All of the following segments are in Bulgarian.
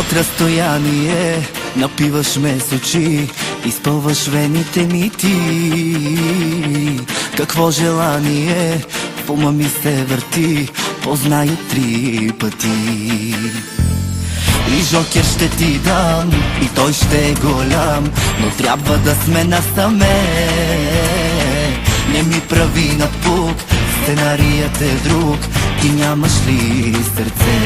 От разстояние напиваш ме с очи, изпълваш вените ми ти. Какво желание в ума ми се върти, позная 3 пъти. И жокер ще ти дам, и той ще е голям, но трябва да сме насаме. Не ми прави напук, сценарият е друг, ти нямаш ли сърце?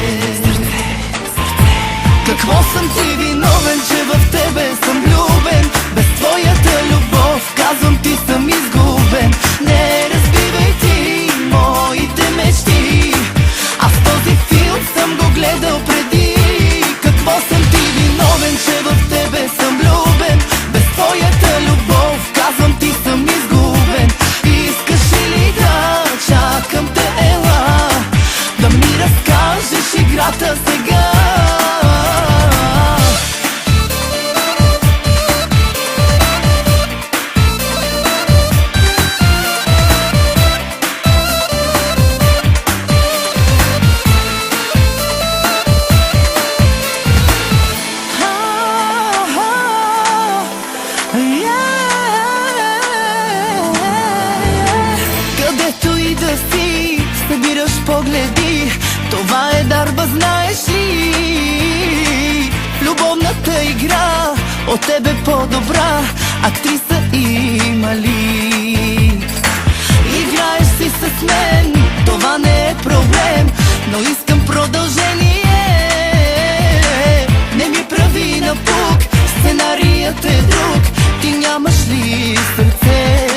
Какво съм ти виновен, че в тебе съм влюбен? Без твоята любов, казвам ти съм изгубен. Не разбивай ти моите мечти, аз този филм съм го гледал преди. Какво съм ти виновен, че в тебе съм влюбен? Без твоята любов, казвам ти съм изгубен. Искаш ли да чакам те, ела, да ми разкажеш играта сега? Където и да си, събираш погледи, това е дарба, знаеш ли? В любовната игра от тебе по-добра актриса има ли? Играеш си с мен, това не е проблем, но искам продължение. Не ми прави напук, сценарият е друг, ти нямаш ли сърце?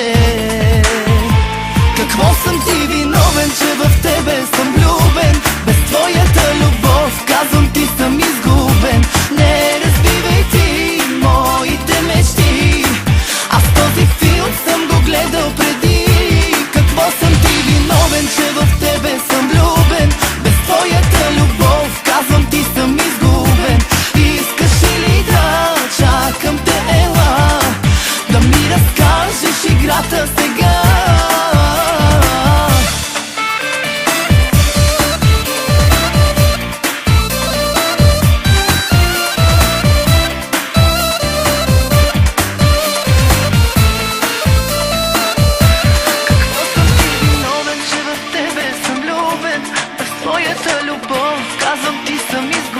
Какво съм ти виновен, че в тебе съм влюбен? Без твоята любов, казвам ти съм изгубен. Не разбивай ти моите мечти, аз този филм съм го гледал преди. Какво съм ти виновен, че в тебе съм влюбен? Без твоята любов, казвам ти съм изгубен. Искаш ли да чакам те, ела, да ми разкажеш играта сега? Твоята любов, казвам ти съм изгубен.